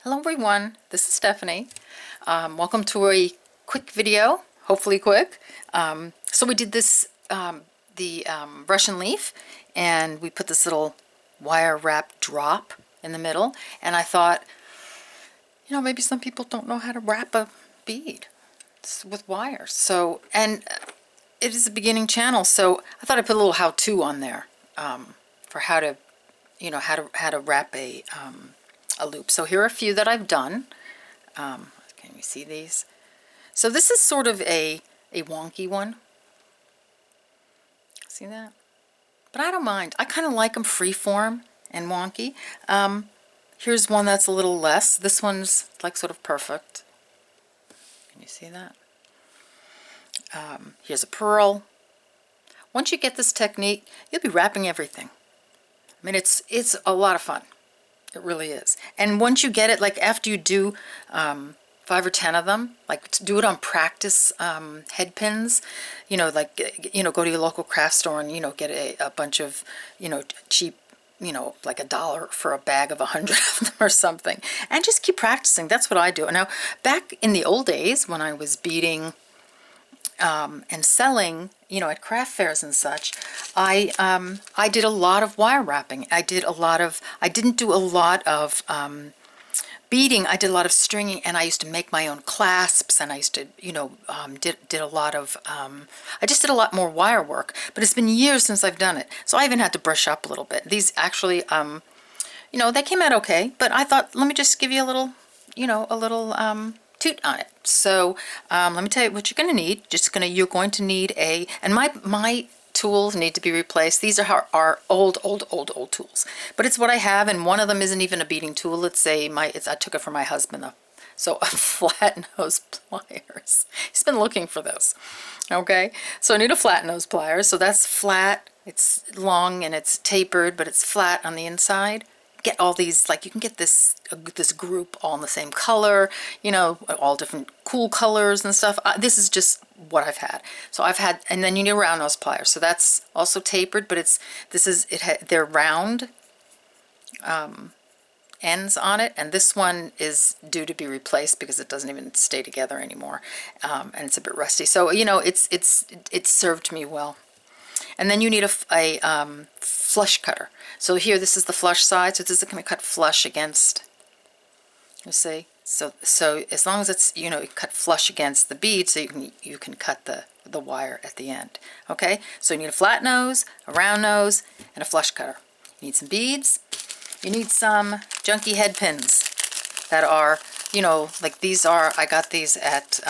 Hello everyone, this is Stephanie. Welcome to a quick video, hopefully quick. So we did this, the Russian leaf, and we put this little wire wrap drop in the middle, and I thought, maybe some people don't know how to wrap a bead with wires. So, and it is a beginning channel, so I thought I'd put a little how-to on there for how to, how to wrap a loop. So here are a few that I've done. Can you see these? So this is sort of a wonky one. See that? But I don't mind. I kind of like them free-form and wonky. Here's one that's a little less. This one's like sort of perfect. Can you see that? Here's a pearl. Once you get this technique, you'll be wrapping everything. I mean, it's a lot of fun. It really is. And once you get it, like after you do 5 or 10 of them, like do it on practice head pins, like, go to your local craft store and, get a bunch of, cheap, like $1 for a bag of 100 of them or something. And just keep practicing. That's what I do. Now, back in the old days when I was beading and selling, at craft fairs and such, I did a lot of wire wrapping. I didn't do a lot of beading. I did a lot of stringing, and I used to make my own clasps, and I used to, did a lot of, I just did a lot more wire work, but it's been years since I've done it. So I even had to brush up a little bit. These actually, they came out okay, but I thought, let me just give you a little, toot on it. So let me tell you what you're going to need. You're going to need and my tools need to be replaced. These are our old tools, but it's what I have, and one of them isn't even a beading tool. I took it from my husband. So a flat nose pliers. He's been looking for this. Okay, so I need a flat nose pliers. So that's flat. It's long and it's tapered, but it's flat on the inside. Get all these, like, you can get this group all in the same color, all different cool colors and stuff. This is just what I've had. So and then you need a round nose pliers. So that's also tapered, but they're round ends on it, and this one is due to be replaced because it doesn't even stay together anymore, and it's a bit rusty. So it's served me well. And then you need a flush cutter. So here, this is the flush side, so this is going to cut flush against, you see? So as long as it's, cut flush against the bead, so you can cut the wire at the end. Okay? So you need a flat nose, a round nose, and a flush cutter. You need some beads. You need some junky head pins that are, like these are, I got these at,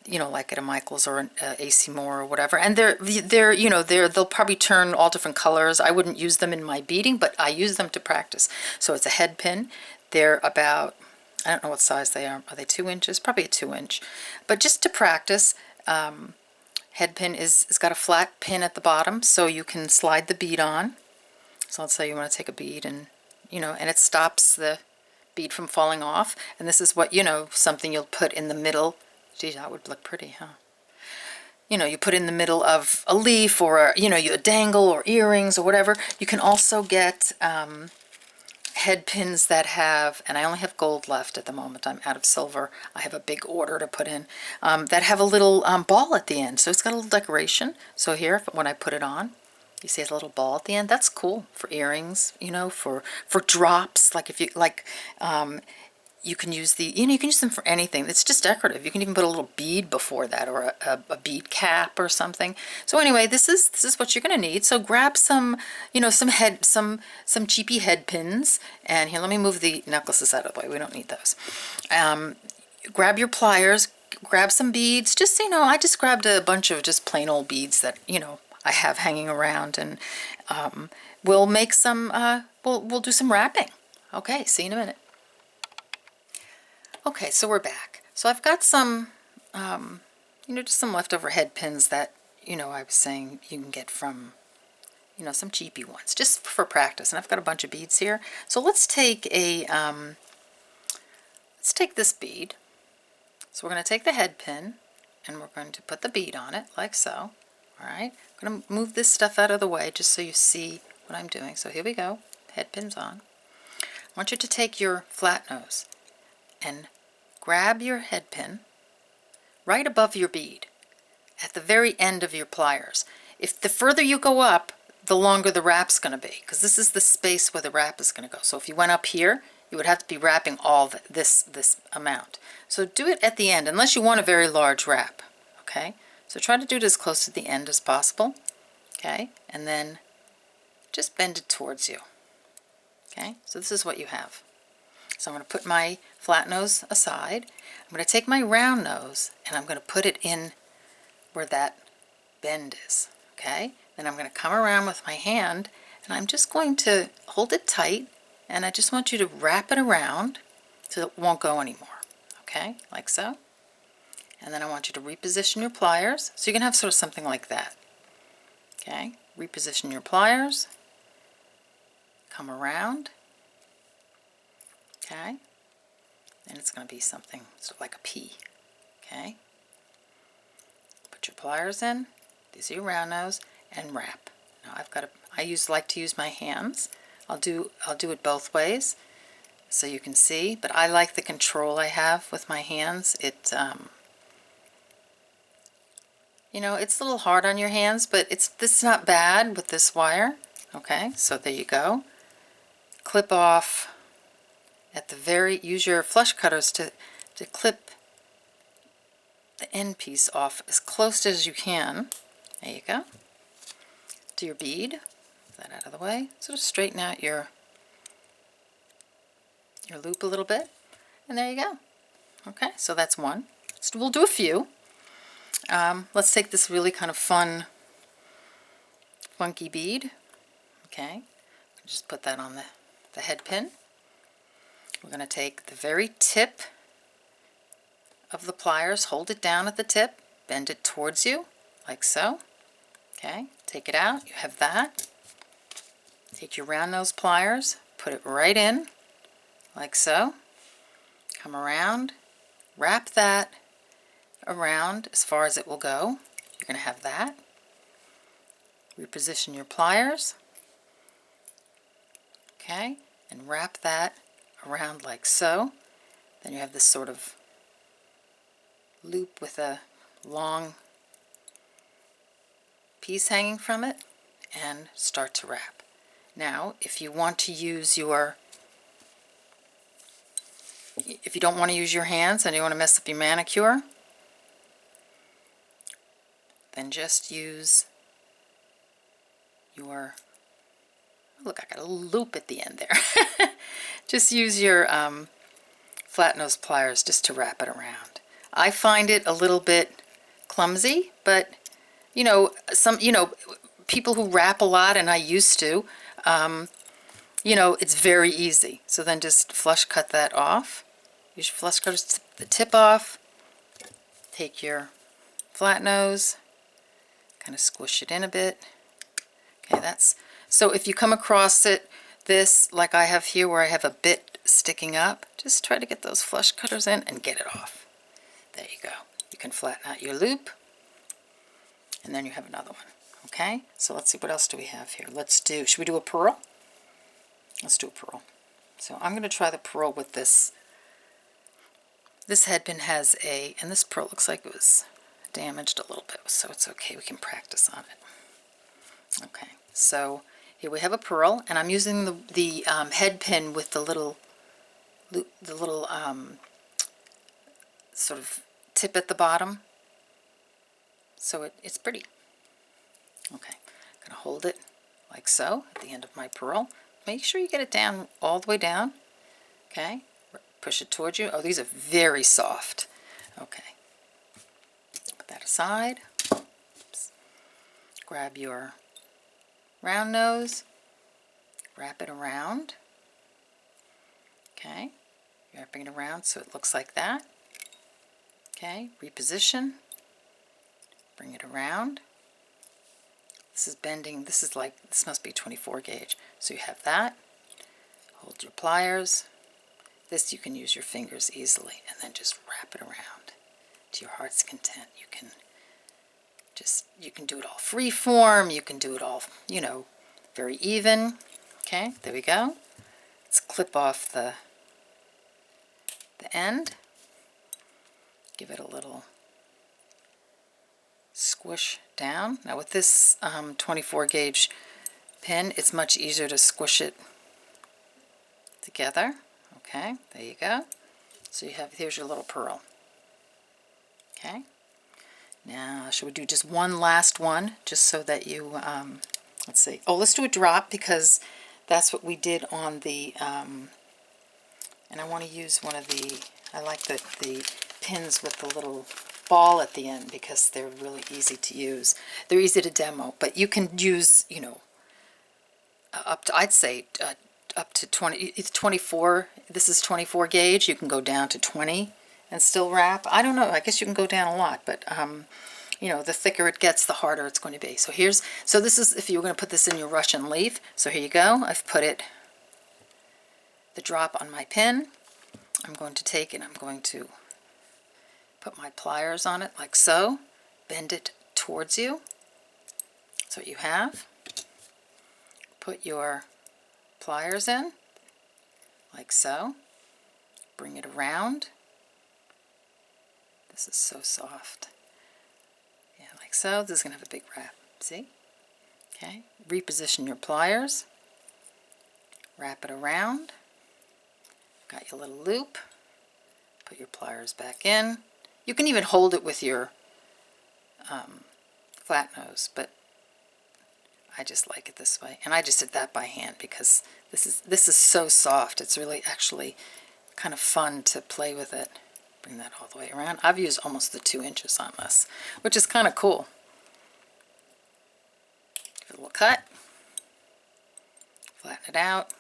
like at a Michael's or an AC Moore or whatever, and they'll probably turn all different colors. I wouldn't use them in my beading, but I use them to practice. So it's a head pin. They're about, I don't know what size they are. Are they 2 inches? Probably a 2-inch. But just to practice, head pin it's got a flat pin at the bottom, so you can slide the bead on. So let's say you want to take a bead and, and it stops the bead from falling off. And this is what, something you'll put in the middle. Geez, that would look pretty, huh? You put in the middle of a leaf, or a dangle or earrings or whatever. You can also get head pins that have, and I only have gold left at the moment. I'm out of silver. I have a big order to put in, that have a little ball at the end. So it's got a little decoration. So here, when I put it on, you see a little ball at the end. That's cool for earrings, for drops. Like if you like, you can use you can use them for anything. It's just decorative. You can even put a little bead before that, or a bead cap or something. So anyway, this is what you're going to need. So grab some, some cheapy head pins. And here, let me move the necklaces out of the way. We don't need those. Grab your pliers. Grab some beads. Just, I just grabbed a bunch of just plain old beads that, I have hanging around, and we'll make some, we'll do some wrapping. Okay, see you in a minute. Okay, so we're back. So I've got some, just some leftover head pins that, I was saying you can get from, some cheapy ones, just for practice. And I've got a bunch of beads here. So let's take let's take this bead. So we're going to take the head pin, and we're going to put the bead on it, like so. All right, I'm going to move this stuff out of the way just so you see what I'm doing. So here we go, head pin's on. I want you to take your flat nose and grab your head pin right above your bead at the very end of your pliers. If the further you go up, the longer the wrap's going to be, because this is the space where the wrap is going to go. So if you went up here, you would have to be wrapping all this amount. So do it at the end, unless you want a very large wrap. Okay, so try to do it as close to the end as possible. Okay, and then just bend it towards you. Okay, so this is what you have. So I'm going to put my flat nose aside. I'm going to take my round nose and I'm going to put it in where that bend is. Okay, then I'm going to come around with my hand and I'm just going to hold it tight, and I just want you to wrap it around so it won't go anymore. Okay, like so. And then I want you to reposition your pliers. So you can have sort of something like that. Okay, reposition your pliers. Come around. Okay, and it's going to be something sort of like a P. Okay, put your pliers in. These are your round nose, and wrap. Now I like to use my hands. I'll do it both ways so you can see, but I like the control I have with my hands. You know, it's a little hard on your hands, but it's not bad with this wire. Okay, so there you go. Clip off at the use your flush cutters to clip the end piece off as close as you can. There you go. Do your bead. Get that out of the way. Sort of straighten out your loop a little bit, and there you go. Okay, so that's one. So we'll do a few. Let's take this really kind of fun, funky bead. Okay, just put that on the head pin. We're going to take the very tip of the pliers, hold it down at the tip, bend it towards you, like so. Okay, take it out, you have that. Take your round nose pliers, put it right in, like so. Come around, wrap that around as far as it will go. You're going to have that. Reposition your pliers. Okay, and wrap that around like so. Then you have this sort of loop with a long piece hanging from it, and start to wrap. Now, if you want to use if you don't want to use your hands and you want to mess up your manicure, then just use your, look, I got a loop at the end there. Just use your flat nose pliers just to wrap it around. I find it a little bit clumsy, but people who wrap a lot, and I used to, it's very easy. So then just flush cut that off. Use your flush cutters to the tip off. Take your flat nose, kind of squish it in a bit. Okay, so if you come across this like I have here where I have a bit sticking up, just try to get those flush cutters in and get it off. There you go. You can flatten out your loop, and then you have another one. Okay, so let's see, what else do we have here? Should we do a pearl? Let's do a pearl. So I'm going to try the pearl with this. This head pin has and this pearl looks like it was damaged a little bit, so it's okay, we can practice on it. Okay, so here we have a pearl, and I'm using the head pin with the little sort of tip at the bottom, so it's pretty. Okay, I'm going to hold it like so at the end of my pearl. Make sure you get it down all the way down. Okay, push it towards you. Oh, these are very soft. Okay, put that aside. Oops. Grab your round nose, wrap it around. Okay, wrapping it around so it looks like that. Okay, reposition, bring it around. This is bending, this must be 24 gauge. So you have that, hold your pliers. This you can use your fingers easily, and then just wrap it around to your heart's content. You can do it all free form, you can do it all, very even. Okay, there we go. let's clip off the end. Give it a little squish down. Now with this 24 gauge pin, it's much easier to squish it together. Okay, there you go. So you have, here's your little pearl. Okay, now should we do just one last one, just so that you, let's see. Oh, let's do a drop, because that's what we did on the, and I want to use one of the, I like the pins with the little ball at the end, because they're really easy to use. They're easy to demo, but you can use, you know, up to, I'd say, up to 20, it's 24, this is 24 gauge, you can go down to 20 and still wrap. I don't know, I guess you can go down a lot, but you know, the thicker it gets, the harder it's going to be. So here's, so this is if you were going to put this in your Russian leaf. So here you go, I've put it, the drop on my pin. I'm going to take it, I'm going to put my pliers on it like so, bend it towards you. That's what you have. Put your pliers in, like so. Bring it around. This is so soft. Yeah, like so. This is going to have a big wrap. See? Okay. Reposition your pliers. Wrap it around. Got your little loop. Put your pliers back in. You can even hold it with your flat nose, but I just like it this way. And I just did that by hand, because this is so soft. It's really actually kind of fun to play with it. Bring that all the way around. I've used almost the 2 inches on this, which is kind of cool. Give it a little cut. Flatten it out.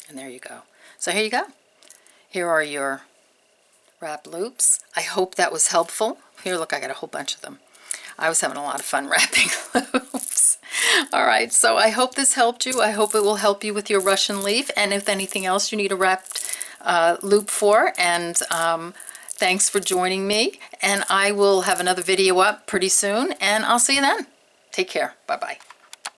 And there you go. So here you go. Here are your wrap loops. I hope that was helpful. Here, look, I got a whole bunch of them. I was having a lot of fun wrapping loops. All right, so I hope this helped you. I hope it will help you with your Russian leaf, and if anything else you need a wrapped loop for. And thanks for joining me, and I will have another video up pretty soon, and I'll see you then. Take care. Bye-bye.